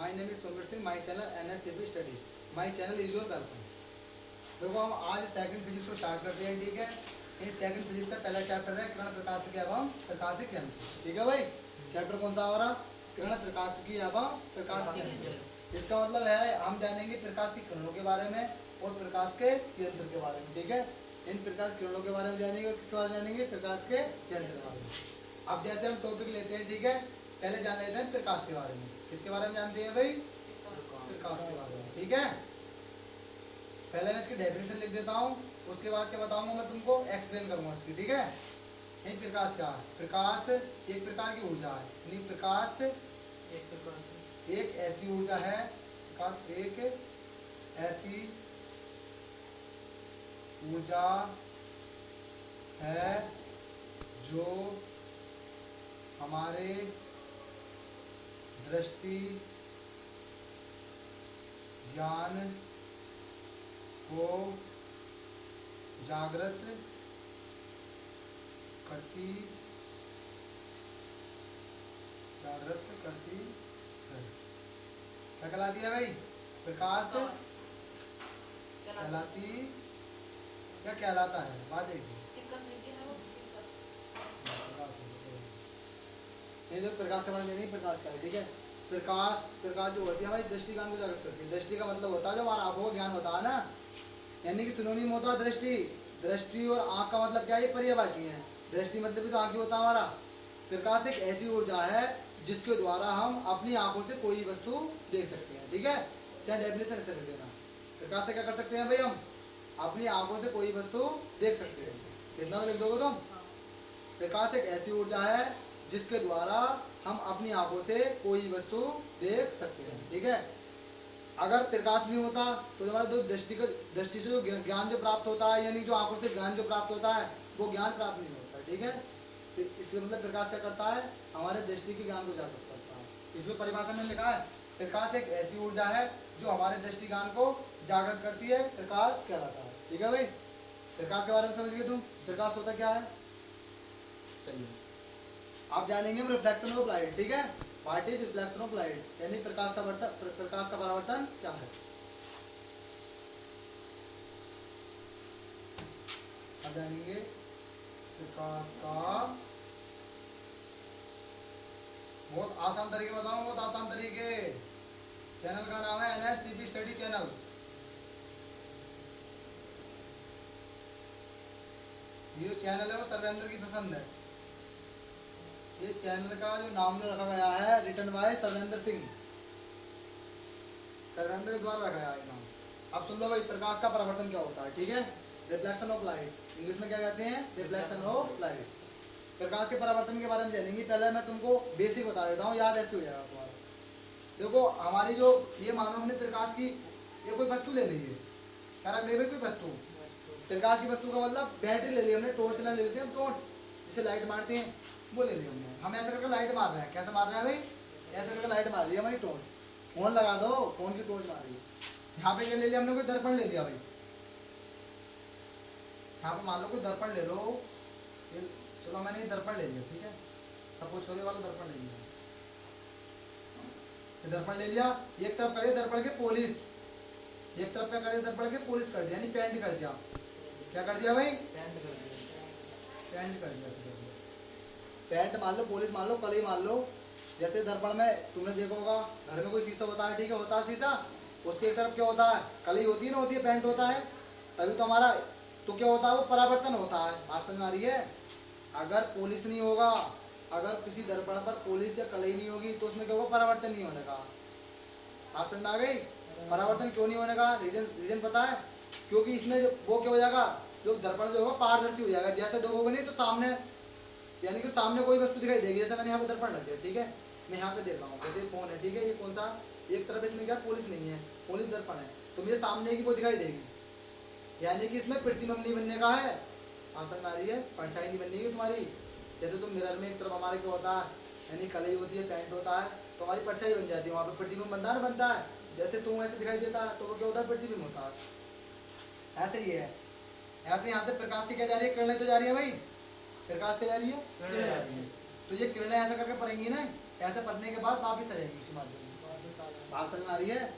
My name is Somvir Singh, my channel NSCP study, my channel is your welcome. देखो हम आज second physics को start करते हैं, ठीक है। इस सेकंड फिजिक्स का पहला चैप्टर है किरण प्रकाशिकी एवं प्रकाशिक यंत्र, ठीक है भाई। चैप्टर कौन सा हमारा? किरण प्रकाशिकी एवं प्रकाशिक यंत्र। इसका मतलब है हम जानेंगे प्रकाश की किरणों के बारे में और प्रकाश के यंत्र के बारे में, ठीक है। इन प्रकाश किरणों के बारे में जानेंगे, किसके बारे में जानेंगे? प्रकाश के यंत्र के बारे में। अब जैसे हम टॉपिक लेते हैं, ठीक है, पहले जान लेते हैं प्रकाश के बारे में। किसके बारे में जानते हैं भाई? प्रकाश के बारे में, ठीक है। पहले मैं इसकी डेफिनेशन लिख देता हूँ, उसके बाद क्या बताऊंगा मैं तुमको, एक्सप्लेन करूंगा इसकी, ठीक है। नहीं, प्रकाश क्या है? प्रकाश एक प्रकार की ऊर्जा है, यानी प्रकाश एक ऐसी ऊर्जा है, प्रकाश एक ऐसी ऊर्जा है जो हमारे दृष्टि, ज्ञान को जागृत करती है। क्या कहलाती है भाई? प्रकाश कहलाती, क्या कहलाता है? बात एक नहीं, तो प्रकाश का मतलब नहीं, प्रकाश का है, ठीक है। प्रकाश जो होती है हमारी दृष्टि ज्ञान को जागृत करती है। दृष्टि का मतलब होता है जो हमारा आंखों का ज्ञान होता है ना, यानी कि सिनोनिम होता है दृष्टि। दृष्टि और आंख का मतलब क्या है? ये पर्यायवाची है। दृष्टि मतलब भी तो आंख ही होता है हमारा। प्रकाश एक ऐसी ऊर्जा है जिसके द्वारा हम अपनी आंखों से कोई वस्तु देख सकते हैं, ठीक है। चाहे डेफिनेशन से लिख देना, प्रकाश से क्या कर सकते हैं भाई? हम अपनी आंखों से कोई वस्तु देख सकते हैं। कितना लिख दोगे तुम? प्रकाश एक ऐसी ऊर्जा है जिसके द्वारा हम अपनी आंखों से कोई वस्तु देख सकते हैं, ठीक है। अगर प्रकाश नहीं होता तो हमारा जो दृष्टि से जो ज्ञान जो प्राप्त होता है, यानी जो आंखों से ज्ञान जो प्राप्त होता है, वो ज्ञान प्राप्त नहीं होता, ठीक है। तो इसलिए मतलब प्रकाश क्या करता है? हमारे दृष्टि के ज्ञान को जागृत करता है। इसमें परिभाषा में लिखा है प्रकाश एक ऐसी ऊर्जा है जो हमारे दृष्टि ज्ञान को जागृत करती है, प्रकाश कहलाता है, ठीक है भाई। प्रकाश के बारे में समझ गए तुम? प्रकाश होता क्या है? सही है। आप जानेंगे रिफ्लेक्शन ऑफ लाइट, ठीक है। What is reflection of light, यानी प्रकाश का परावर्तन क्या है। आप जानेंगे प्रकाश का, बहुत आसान तरीके बताऊं, बहुत आसान तरीके। चैनल का नाम है NSCP स्टडी चैनल। ये चैनल है वो सर्वेंद्र की पसंद है। ये चैनल का जो नाम जो रखा गया है, रिटन बाय सर्वेंद्र सिंह, सर्वेंद्र के द्वारा रखा गया है नाम। अब सुन लो भाई, प्रकाश का परावर्तन क्या होता है, ठीक है। रिफ्लेक्शन ऑफ लाइट, इंग्लिश में क्या कहते हैं? Reflection of light. प्रकाश के परावर्तन के बारे में जानेंगे। पहले मैं तुमको बेसिक बता देता हूँ, याद ऐसे हो जाएगा तुम्हारा। देखो हमारी जो, ये मानो हमने प्रकाश की ये कोई वस्तु ले ली है, क्या रख दे कोई वस्तु, प्रकाश की वस्तु का मतलब बैटरी ले ली हमने, टॉर्च ले लेते हैं, टॉर्च जिसे लाइट मारते हैं, वो ले ली हमने। हम ऐसे करके लाइट मार रहे हैं, कैसे मार रहे हैं भाई? ऐसे करके लाइट मार रही है हमारी टॉर्च। फोन लगा दो, फोन की टॉर्च मार रही है। यहाँ पे क्या ले लिया हमने? कोई दर्पण ले लिया भाई। यहाँ पे मान लो कोई दर्पण ले लो, चलो मैंने ये दर्पण ले लिया, ठीक है। सपोज करो वाला दर्पण ले लिया, दर्पण ले लिया, एक तरफ कर दिया दर्पण के पॉलिश, एक तरफ क्या कर दिया दर्पण के पॉलिश कर दिया, यानी पेंट कर दिया। क्या कर दिया भाई? पेंट कर दिया, पेंट कर दिया, पेंट मान लो, पॉलिश मान लो, कलई मान लो। जैसे दर्पण में तुमने देखा होगा, घर में कोई शीशा होता है, ठीक है, होता है शीशा, उसके एक तरफ क्या होता है? कलई होती है ना, होती है, पेंट होता है, तभी तो हमारा, तो क्या होता है? वो परावर्तन होता है। बात समझ में आ रही है? अगर पॉलिश नहीं होगा, अगर किसी दर्पण पर पॉलिश या कलई नहीं होगी, तो उसमें क्या होगा? परावर्तन नहीं होने का। बात समझ में आ गई? परावर्तन क्यों नहीं होने का रीजन पता है? क्योंकि इसमें वो क्या हो जाएगा, जो दर्पण जो होगा पारदर्शी हो जाएगा। जैसे देखोगे नहीं तो सामने, यानी कि सामने कोई वस्तु दिखाई देगी। जैसे मैंने यहाँ पे दर्पण रख दिया, ठीक है, मैं यहाँ पे देख रहा हूँ, जैसे फोन है, ठीक है, ये कौन सा, एक तरफ इसमें क्या पॉलिश नहीं है, पॉलिश दर्पण है, तो मुझे सामने की वो दिखाई देगी, यानी कि इसमें प्रतिबिंब नहीं बनने का है। समझ में आ रही है? परछाई नहीं बननी है तुम्हारी। जैसे तुम मिरर में एक तरफ हमारे क्या होता है, यानी कलई होती है, पेंट होता है, तो हमारी परछाई बन जाती है, वहाँ पे प्रतिबिंब बनता है ना, बनता है। जैसे तुम ऐसे दिखाई देता है तो वो क्या होता है? प्रतिबिंब होता है। ऐसे ही है, ऐसे यहाँ से प्रकाश की क्या जा रही है? किरणें तो जा रही है भाई, प्रकाश क्या जा रही है? किरणें जा रही है। तो ये किरणें ऐसा करके पड़ेंगी ना, ऐसे पढ़ने के बाद वापिस आ जाएंगी उसी माध्यम में। बात बात समझ में आ रही है?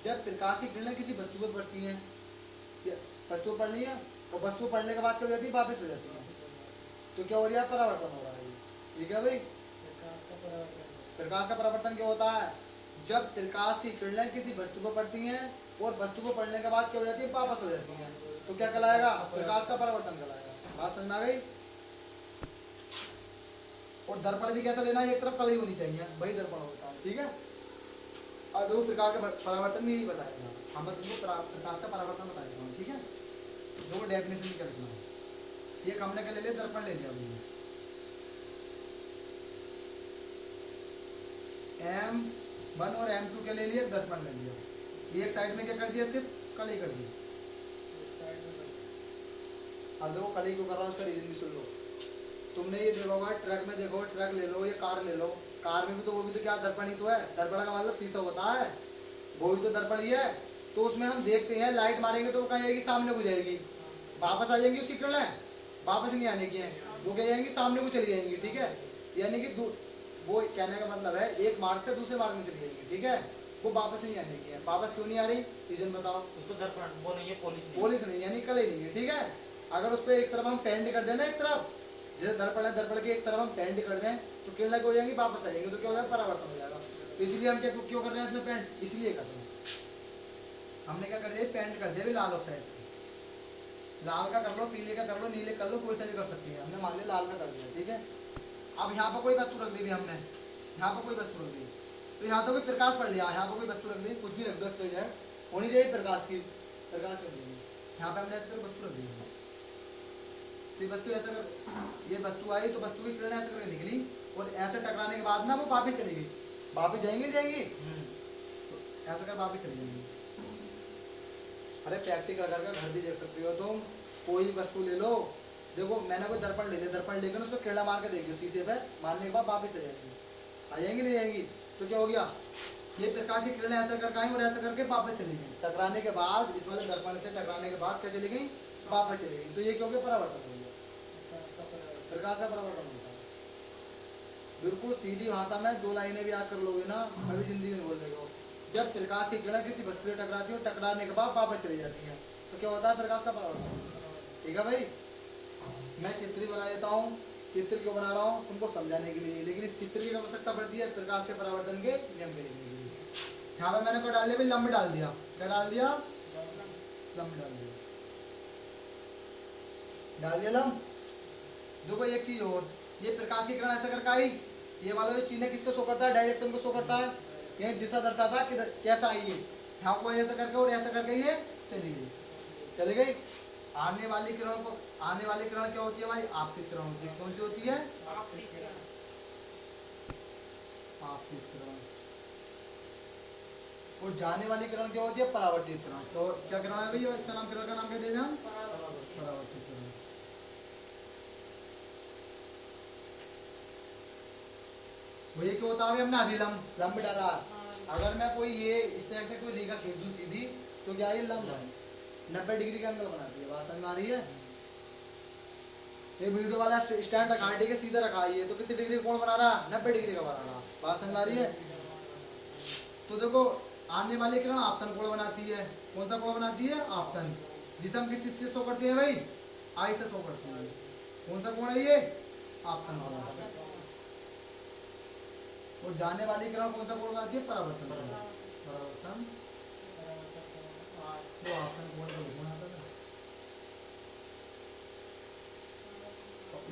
जब प्रकाश की किरणें किसी वस्तु पर पड़ती हैं, वस्तु पर पड़नी है और वस्तु पड़ने के बाद क्या हो जाती है, वापस हो जाती है, तो क्या हो रहा है, परावर्तन हो रहा है। ठीक है भाई, प्रकाश का परावर्तन क्या होता है, जब प्रकाश की किरणें किसी वस्तु पर पड़ती हैं और वस्तु को पड़ने के बाद क्या हो जाती है, वापस हो जाती है, तो क्या कहलाएगा, प्रकाश का परावर्तन कहलाएगा। बात समझ में आ गई? और दर्पण भी कैसा लेना है, एक तरफ कली होनी चाहिए, वही दर्पण होता है। ठीक है, और दो प्रकार के परावर्तन भी यही बताएगा, हम तुमको प्रकाश का परावर्तन बताएगा। ठीक है, दो डेफिनेशन क्या लिखना है, एक हमने क्या ले लिया, दर्पण ले लिया भैया, M1 और M2 के ले लिए, दर्पण ले लिया, एक साइड में क्या कर दिया, सिर्फ कली कर दी। अब देखो कली क्यों कर रहा हूँ, उसका रीजन भी सुन लो। तुमने ये देखो, ट्रक में देखो, ट्रक ले लो, ये कार ले लो, कार में भी तो वो भी तो क्या, दर्पण ही तो है, दर्पण का मतलब शीशा होता है, वो भी तो दर्पण ही है। तो उसमें हम देखते हैं, लाइट मारेंगे तो वो कहाँ जाएगी, सामने को जाएगी, वापस आ जाएंगी उसकी किरणें, वापस नहीं आने की है, वो क्या जाएंगी, सामने को चली जाएंगी। ठीक है, यानी कि वो कहने का मतलब है एक मार्ग से दूसरे मार्ग में चली जाएंगी। ठीक है, वो वापस नहीं आने की है। वापस क्यों नहीं आ रही, रीजन बताओ। उसको दर्पण वो नहीं है, पॉलिश नहीं, यानी कलर नहीं है। ठीक है, अगर उस पर एक तरफ हम पेंट कर देना, एक तरफ जैसे दर्पण है, दर्पण के एक तरफ हम पेंट कर दें तो किरणें हो जाएंगी, वापस आ जाएंगी, तो क्या हो जाएगा, परावर्तन हो जाएगा। तो इसलिए हम क्या क्यों कर रहे हैं इसमें पेंट, इसलिए कर रहे हैं, हमने क्या कर दिया, पेंट कर दिया भी लाल ऑक्साइड, लाल का कर लो, पीले का कर लो, नीले कर लो, कोई सा भी कर सकती है, हमने मान लिया लाल का कर दिया। ठीक है, अब यहाँ पर कोई वस्तु रख दी भी हमने, यहाँ पर कोई वस्तु रख दी, तो यहाँ तो कोई प्रकाश पड़ लिया, यहाँ पर कोई वस्तु रख दी, कुछ भी रख दो, एक्सप्लेन होनी चाहिए प्रकाश की, प्रकाश कर देंगे, यहाँ पे हमने ऐसे वस्तु रख दी, तो ये वस्तु ऐसा कर, ये वस्तु आई तो वस्तु की किरण ऐसे करके निकली और ऐसे टकराने के बाद ना वो वापस चली गई, वापस जाएंगे जाएंगी, तो ऐसा कर वापस चली जाएंगी। अरे प्रैक्टिकल करके घर भी देख सकते हो तुम, कोई वस्तु ले लो, देखो मैंने कोई दर्पण ले लिया, दर्पण लेकर उसको किरणा मार के देखियो शीशे पे, मारने के बाद वापस आ जाएंगी, आ जाएंगी नहीं जाएंगी, तो क्या हो गया, ये प्रकाश की किरणें ऐसा कर आई और ऐसा करके वापस चली गई, टकराने के बाद इस वाले दर्पण से टकराने के बाद क्या चली गई, वापस चली गई, तो ये क्यों, परावर्तन हो गया, प्रकाश का परावर्तन होता है। बिल्कुल सीधी भाषा में दो लाइनें भी याद कर लोगे ना, कभी जिंदगी में बोल देगा, जब प्रकाश की किरणें किसी वस्तु से टकराती है, टकराने के बाद वापस चली जाती है, तो क्या होता है, प्रकाश का परावर्तन। ठीक है भाई, मैं चित्र ही बना देता हूँ, चित्र क्यों बना रहा हूँ, तुमको समझाने के लिए, लेकिन इस चित्र की आवश्यकता पड़ती है प्रकाश के परावर्तन के नियम के लिए। यहाँ पे मैंने कोई डाल दिया, लंब डाल दिया, क्या डाल दिया, लंब डाल दिया, डाल दिया लंब। देखो एक चीज और, ये प्रकाश की किरण ऐसा करके आई, ये वाला जो चिन्ह किसको शो करता है, डायरेक्शन को शो करता है, ये दिशा दर्शाता है कि कैसा आई है, यहाँ को ऐसा करके और ऐसा करके ये चली गई, चली गई। आने वाली किरण को, आने वाली किरण क्या होती है भाई, आपतित किरण होती है, कौन सी होती है, आपतित किरण। और जाने वाली किरण क्या होती है, परावर्तित किरण। तो क्या किरण है भैया, इसका नाम, किरण का नाम क्या दे दें हम, परावर्तित किरण। वो ये क्यों होता है, हमने अभी लंब डाला, अगर मैं कोई ये इस तरह से कोई रेखा खींच दूं सीधी, तो क्या ये लंब 90 डिग्री का एंगल बनाती है, बात समझ में आ रही है। ये वीडियो वाला स्टैंड रखा है, ठीक है, सीधा रखा है, तो कितने डिग्री कोण बना रहा, 90 डिग्री का बना रहा, बात समझ में आ रही है। तो देखो आने वाली किरण आपतन कोण बनाती है, कौन सा कोण बनाती है, आपतन, जिसे हम किस चीज से शो करते हैं भाई, आई से शो करते हैं, कौन सा कोण है ये, आपतन कोण। और जाने वाली किरण कौन सा कोण बनाती है, परावर्तन, परावर्तन, तो आपतन कोण का गुण आता है,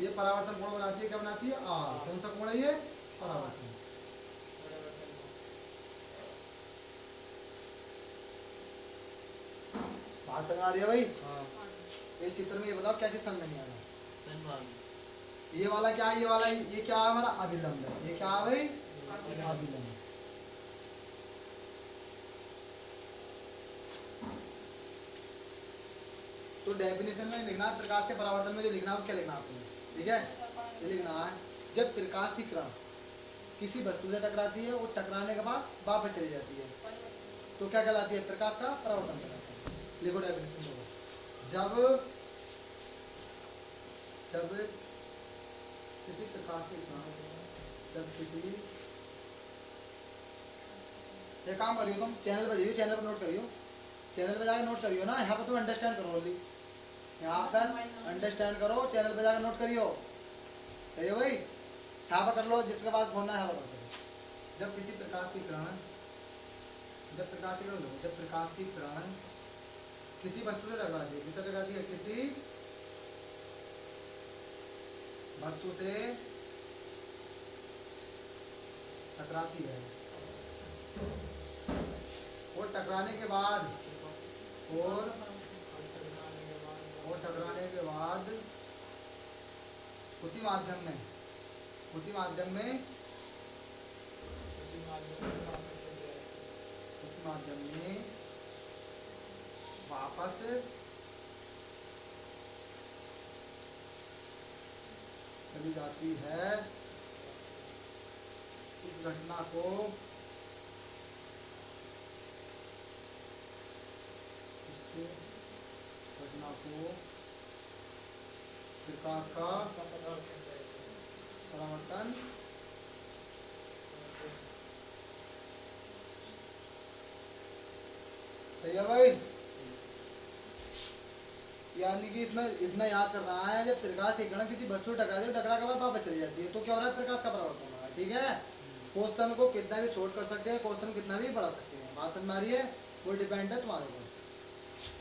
ये परावर्तन कोण बनाती है, क्या बनाती है, कौन सा कोण है ये, परावर्तन। बात समझ आ रही है भाई, ये चित्र में ये बताओ क्या चीज समझ नहीं आ रहा, ये वाला क्या है, ये वाला ये क्या है हमारा, अभिलंब है, ये क्या है भाई, अभिलंब। तो डेफिनेशन में लिखना है, प्रकाश के परावर्तन में जो लिखना है वो क्या लिखना है आपने, ठीक है, ये लिखना है, जब प्रकाश की किरण किसी वस्तु से टकराती है और टकराने के बाद वापस चली जाती है, तो क्या कहलाती है, प्रकाश का परावर्तन कहलाता है। लिखो डेफिनेशन होगा, जब जब किसी प्रकाश की किरण, जब किसी ये काम करियो, तुम चैनल पर जाइयो, चैनल पर नोट करियो, चैनल पे जाकर नोट करियो ना, यहाँ पर तुम अंडरस्टैंड करो ओनली, यहाँ बस अंडरस्टैंड करो, चैनल पे जाकर नोट करियो, सही है भाई। यहाँ पर कर लो, जिसके पास फोन है यहाँ पर करो। जब किसी प्रकाश की किरण, जब प्रकाश की किरण देखो, जब प्रकाश की किरण किसी वस्तु से टकराती है, किससे टकराती है, किसी वस्तु से टकराती है, और टकराने के बाद और टकराने के बाद उसी माध्यम में उसी माध्यम में वापस चली जाती है, इस घटना को प्रकाश का परावर्तन सही है भाई। यानी कि इसमें इतना याद करना है, जब प्रकाश की किरण किसी वस्तु टकरा जाए, टकरा के बाद वापस चली जाती है, तो क्या हो रहा है, प्रकाश का परावर्तन हो रहा है, ठीक है। क्वेश्चन को कितना भी शॉर्ट कर सकते हैं, क्वेश्चन कितना भी बढ़ा सकते हैं, बात समझ में आ रही है, वो डिपेंड है तुम्हारे ऊपर।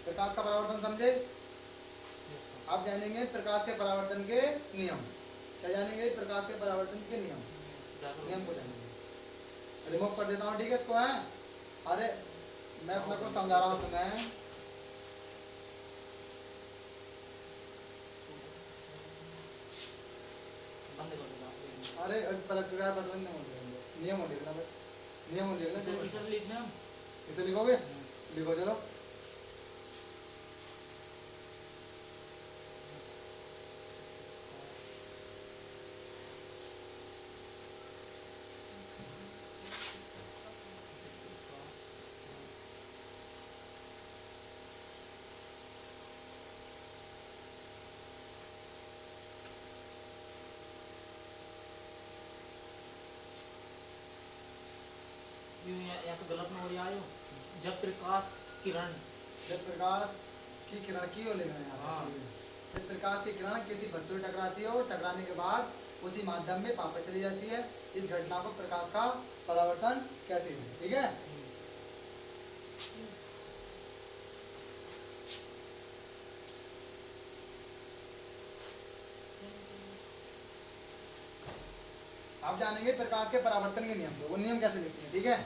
प्रकाश का परावर्तन समझे। आप जानेंगे प्रकाश के परावर्तन के नियम। क्या जानेंगे, प्रकाश के परावर्तन के नियम को जानेंगे। रिमूव कर देता हूँ, ठीक है इसको, है। अरे मैं अपने को समझा रहा हूँ तुम्हें, अरे नियम हो लिखना, बस नियम हो लिखना, इसे लिखोगे, लिखो चलो। यहाँ से गलत में हो रहा है, जब प्रकाश किरण, जब प्रकाश की किरण की ओर लेना है, हाँ। जब प्रकाश की किरण किसी वस्तु से टकराती है और टकराने के बाद उसी माध्यम में वापस चली जाती है, इस घटना को प्रकाश का परावर्तन कहते हैं, ठीक है। आप जानेंगे प्रकाश के परावर्तन के नियम, वो नियम कैसे लिखते हैं, ठीक है।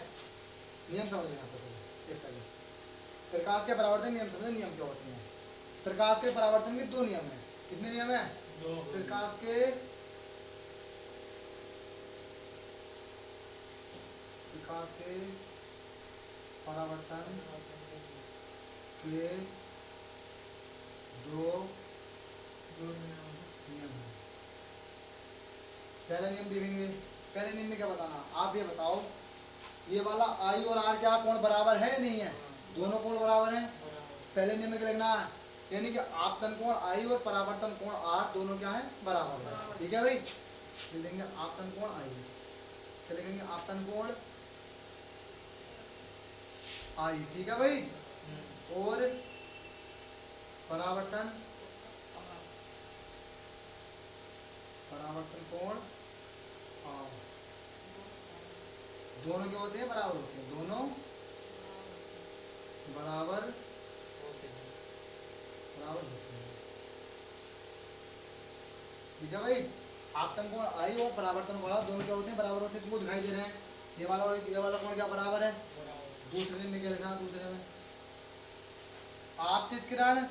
नियम समझ लेना एक सेकंड। प्रकाश के परावर्तन नियम समझे, नियम क्या होते हैं। प्रकाश के परावर्तन के दो नियम हैं। कितने नियम हैं, प्रकाश के परावर्तन के दो नियम हैं। पहला नियम देखेंगे, पहले नियम में क्या बताना, आप ये बताओ, ये वाला आई और आर क्या कोण बराबर है नहीं है, दोनों कोण बराबर हैं। पहले नियम में क्या लिखना है, यानी कि आपतन कोण आई और परावर्तन कोण आर दोनों क्या है, बराबर है, ठीक है भाई। लिखेंगे आपतन कोण आई, क्या लिखेंगे, आपतन कोण आई, ठीक है भाई। और परावर्तन कोण आर, दोनों क्या होते हैं, बराबर होते हैं, दोनों बराबर होते हैं, ठीक है भाई। आपतन कोण आई और परावर्तन कोण दोनों क्या होते हैं, बराबर होते हैं, तुमको दिखाई दे रहे हैं। ये वाला और ये वाला कोण क्या बराबर है, दूसरे में क्या लिखना, दूसरे में आपतित किरण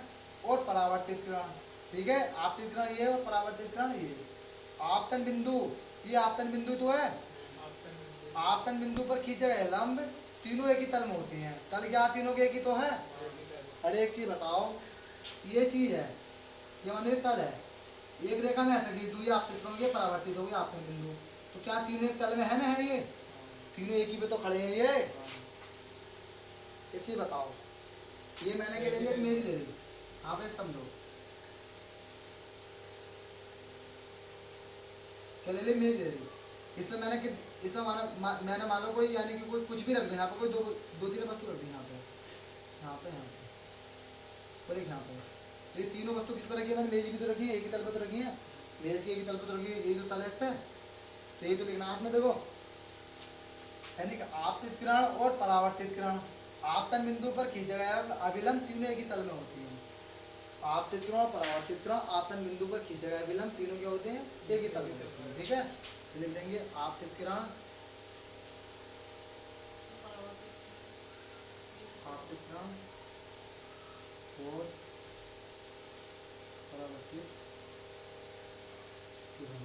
और परावर्तित किरण, ठीक है। आपतित किरण ये और परावर्तित किरण ये। आपतन बिंदु, ये आपतन बिंदु तो है, आपतन बिंदु पर खींचे गए लंब तीनों एक ही तल में होते हैं, तल क्या तीनों के एक ही तो है। अरे एक चीज बताओ, ये चीज है, ये मान तल है, एक रेखा में ऐसा खींच दूँ, ये आपतित करूँ, ये परावर्तित होगी आपतन बिंदु, तो क्या तीनों एक तल में है ना, है ये तीनों एक ही पे तो खड़े हैं ये। एक चीज बताओ, ये मैंने क्या ले लिया, मेरी ले ली, आप एक समझो, क्या ले ली, मेरी ले ली, इसमें इसमें मैंने मान लो कोई यानी कि कोई कुछ भी रख दो, यहाँ पे कोई दो तीन वस्तु रख दी, यहाँ पे और एक यहाँ पे। तो ये तीनों वस्तु किस पर रखी है मैंने? मेज भी तो रखी है, एक ही तल पर तो रखी है, मेज की एक ही तल पर तो रखी है, यही तो तल है इस पे। तो यही तो लिखना है इसमें, देखो यानी कि आपतित किरण और परावर्तित किरण आपतन बिंदु पर खींचा गया अभिलंब तीनों एक ही तल में होती है। आपतित किरण और परावर्तित किरण आपतन बिंदु पर खींचा गया अभिलंब तीनों क्या होते हैं? एक ही तल में होते हैं। ठीक है, तो लिख देंगे आपतित किरण, आपतित किरण और परावर्तित किरण,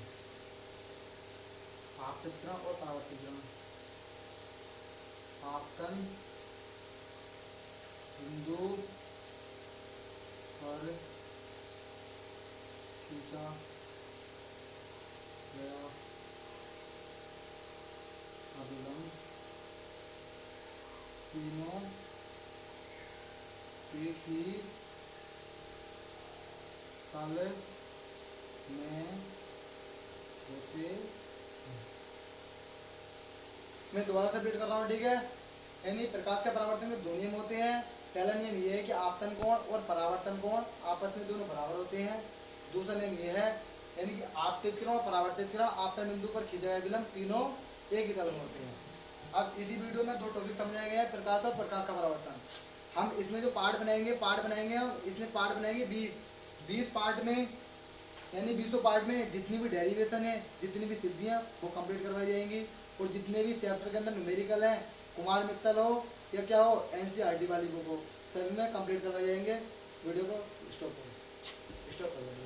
आपतित किरण और परावर्तित किरण आपतन बिंदु पर खींचा गया अभिलंब तीनों एक ही तल में होते हैं। मैं दोबारा से रिपीट कर रहा हूँ, ठीक है। यानी प्रकाश के परावर्तन के दो नियम होते हैं। पहला नियम ये है कि आपतन कोण और परावर्तन कोण आपस में दोनों बराबर होते हैं। दूसरा नियम ये है यानी कि आपतित किरण और परावर्तित किरण आपतन बिंदु पर खींचा गया विलंब तीनों एक ही तल में होते हैं। अब इसी वीडियो में दो टॉपिक समझाया गया है, प्रकाश और प्रकाश का परावर्तन। हम इसमें जो पार्ट बनाएंगे हम इसमें पार्ट बनाएंगे 20 पार्ट में, यानी 20 पार्ट में जितनी भी डेरिवेशन है, जितनी भी सिद्धियाँ वो कंप्लीट करवाई जाएंगी। और जितने भी चैप्टर के अंदर न्यूमेरिकल हैं, कुमार मित्तल हो या क्या हो, एनसीईआरटी वाली बुक हो, सभी में कंप्लीट करवाए जाएंगे। वीडियो को स्टॉप कर देंगे।